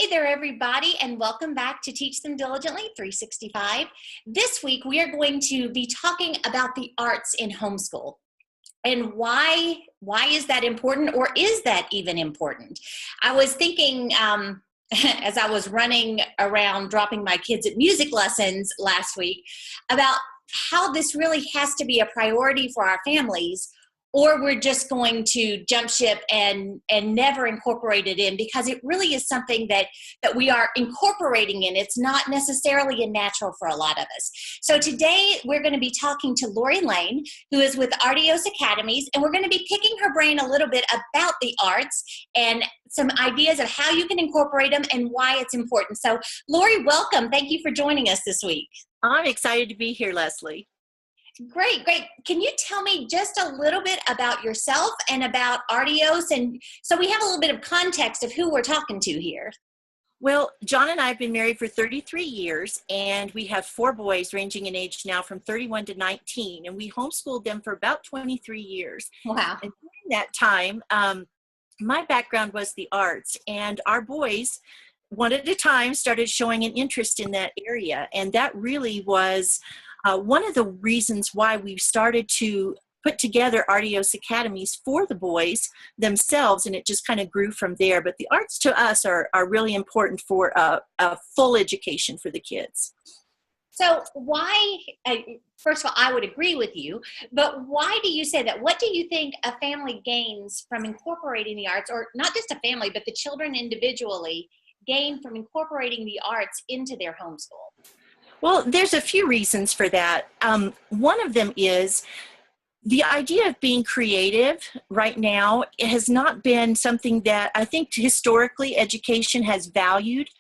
Hey there, everybody, and welcome back to Teach Them Diligently 365. This week, we are going to be talking about the arts in homeschool. And why is that important, or is that even important? I was thinking as I was running around dropping my kids at music lessons last week about how this really has to be a priority for our families, or we're just going to jump ship and never incorporate it in, because it really is something that we are incorporating in. It's not necessarily a natural for a lot of us. So today we're going to be talking to Leslie Lane, who is with Artios Academies, and we're going to be picking her brain a little bit about the arts and some ideas of how you can incorporate them and why it's important. So Lori, welcome. Thank you for joining us this week. I'm excited to be here, Leslie. Great. Can you tell me just a little bit about yourself and about Artios? And so we have a little bit of context of who we're talking to here. Well, John and I have been married for 33 years, and we have 4 boys ranging in age now from 31 to 19, and we homeschooled them for about 23 years. Wow. And during that time, my background was the arts, and our boys, one at a time, started showing an interest in that area, and that really was one of the reasons why we started to put together Artios Academies for the boys themselves, and it just kind of grew from there. But the arts to us are really important for a full education for the kids. So why, first of all, I would agree with you, but why do you say that? What do you think a family gains from incorporating the arts, or not just a family, but the children individually gain from incorporating the arts into their homeschool? Well, there's a few reasons for that. One of them is the idea of being creative right now. It has not been something that I think historically education has valued,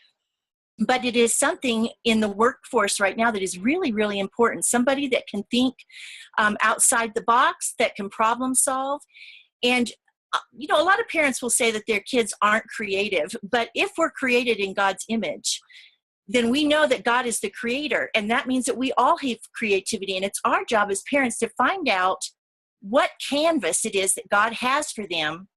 but it is something in the workforce right now that is really, really important. Somebody that can think outside the box, that can problem solve. And a lot of parents will say that their kids aren't creative, but if we're created in God's image, then we know that God is the creator, and that means that we all have creativity, and it's our job as parents to find out what canvas it is that God has for them,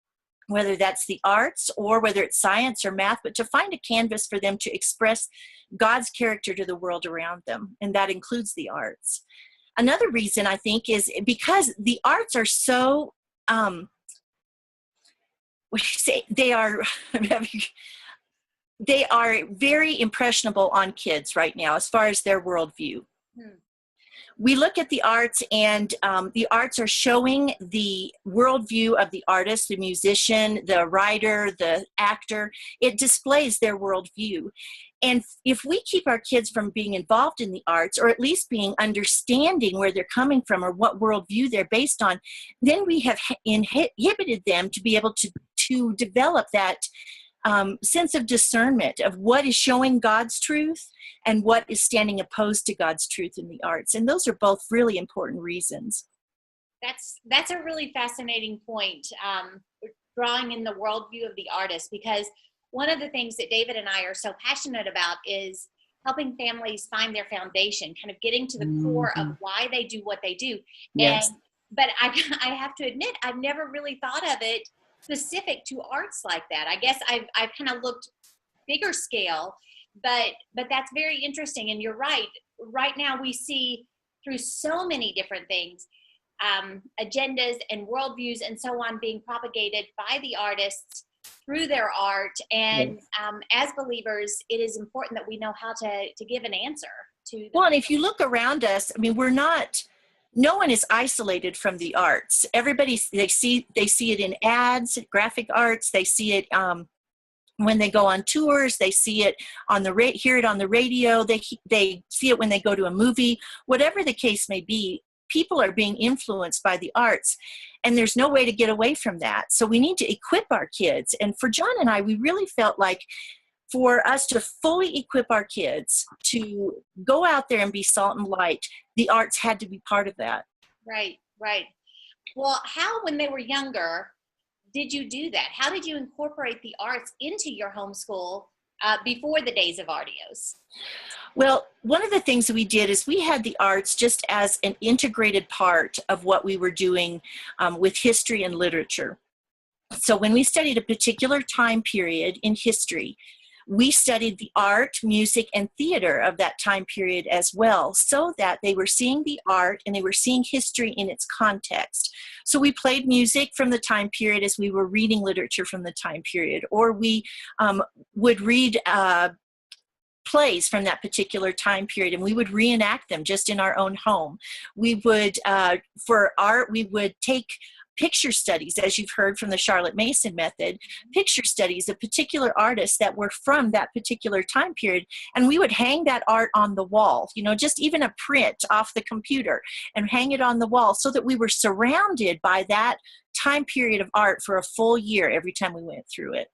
whether that's the arts or whether it's science or math, but to find a canvas for them to express God's character to the world around them, and that includes the arts. Another reason, I think, is because the arts are so, they are very impressionable on kids right now as far as their worldview. We look at the arts, and the arts are showing the worldview of the artist, the musician, the writer, the actor. It displays their worldview. And if we keep our kids from being involved in the arts, or at least being understanding where they're coming from or what worldview they're based on, then we have inhibited them to be able to develop that sense of discernment of what is showing God's truth and what is standing opposed to God's truth in the arts. And those are both really important reasons. That's a really fascinating point, drawing in the worldview of the artist, because one of the things that David and I are so passionate about is helping families find their foundation, kind of getting to the core of why they do what they do. Yes. But I have to admit, I've never really thought of it specific to arts like that. I guess I've kind of looked bigger scale, but that's very interesting. And you're right. Right now we see through so many different things, agendas and worldviews and so on being propagated by the artists through their art. And as believers, it is important that we know how to give an answer to. Well, and if you look around us, I mean, no one is isolated from the arts. Everybody, they see it in ads, graphic arts. They see it when they go on tours. They see it hear it on the radio. They see it when they go to a movie. Whatever the case may be, people are being influenced by the arts, and there's no way to get away from that. So we need to equip our kids. And for John and I, we really felt like for us to fully equip our kids to go out there and be salt and light, the arts had to be part of that. Right. Well, how, when they were younger, did you do that? How did you incorporate the arts into your homeschool before the days of Artios? Well, one of the things that we did is we had the arts just as an integrated part of what we were doing with history and literature. So when we studied a particular time period in history, we studied the art, music, and theater of that time period as well, so that they were seeing the art and they were seeing history in its context. So we played music from the time period as we were reading literature from the time period, or we would read plays from that particular time period, and we would reenact them just in our own home. We would, for art, we would take picture studies, as you've heard from the Charlotte Mason method, picture studies of particular artists that were from that particular time period, and we would hang that art on the wall, just even a print off the computer, and hang it on the wall so that we were surrounded by that time period of art for a full year every time we went through it.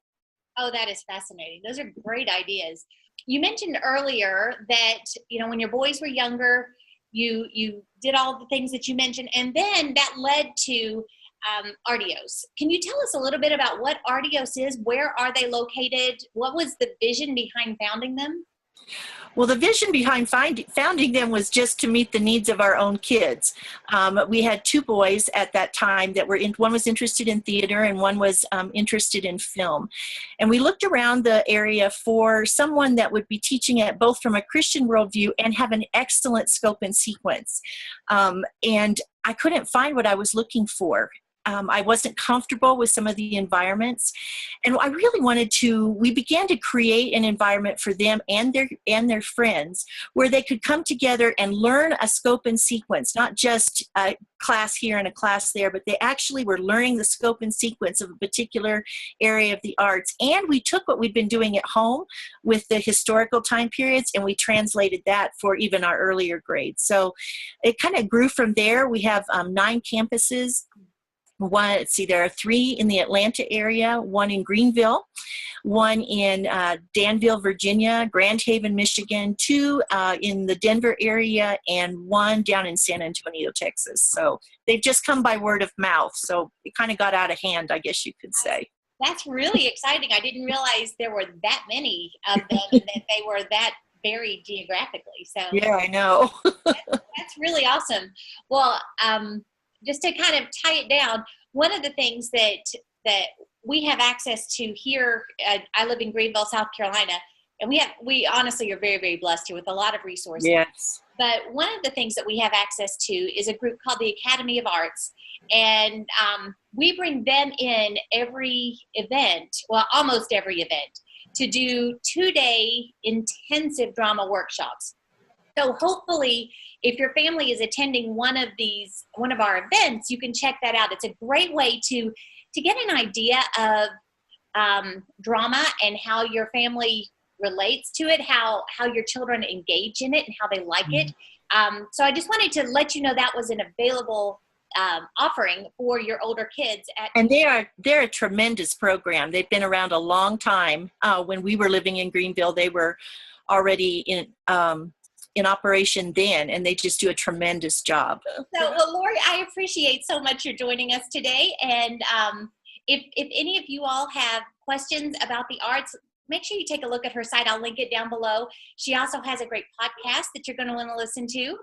Oh, that is fascinating. Those are great ideas. You mentioned earlier that, when your boys were younger, you did all the things that you mentioned, and then that led to Artios. Can you tell us a little bit about what Artios is? Where are they located? What was the vision behind founding them? Well, the vision behind founding them was just to meet the needs of our own kids. We had two boys at that time that one was interested in theater and one was interested in film. And we looked around the area for someone that would be teaching it both from a Christian worldview and have an excellent scope and sequence. And I couldn't find what I was looking for. I wasn't comfortable with some of the environments, and I really we began to create an environment for them and their friends where they could come together and learn a scope and sequence, not just a class here and a class there, but they actually were learning the scope and sequence of a particular area of the arts. And we took what we'd been doing at home with the historical time periods, and we translated that for even our earlier grades. So it kind of grew from there. We have 9 campuses. There are 3 in the Atlanta area, 1 in Greenville, 1 in Danville, Virginia, Grand Haven, Michigan, 2 in the Denver area, and 1 down in San Antonio, Texas. So they've just come by word of mouth. So it kind of got out of hand, I guess you could say. That's really exciting. I didn't realize there were that many of them and that they were that varied geographically. So yeah, I know. that's really awesome. Well, just to kind of tie it down, one of the things that we have access to here, I live in Greenville, South Carolina, and we honestly are very, very blessed here with a lot of resources. Yes. But one of the things that we have access to is a group called the Academy of Arts, and we bring them in every event, well, almost every event, to do 2-day intensive drama workshops. So hopefully, if your family is attending one of our events, you can check that out. It's a great way to get an idea of drama and how your family relates to it, how your children engage in it and how they like it. So I just wanted to let you know that was an available offering for your older kids. And they're a tremendous program. They've been around a long time. When we were living in Greenville, they were already in operation then, and they just do a tremendous job. So, well, Lori, I appreciate so much you're joining us today. And if any of you all have questions about the arts, make sure you take a look at her site. I'll link it down below. She also has a great podcast that you're going to want to listen to.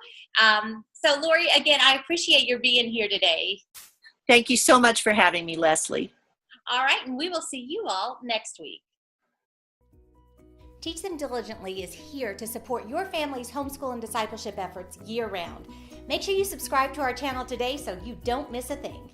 So, Lori, again, I appreciate your being here today. Thank you so much for having me, Leslie. All right, and we will see you all next week. Teach Them Diligently is here to support your family's homeschool and discipleship efforts year-round. Make sure you subscribe to our channel today so you don't miss a thing.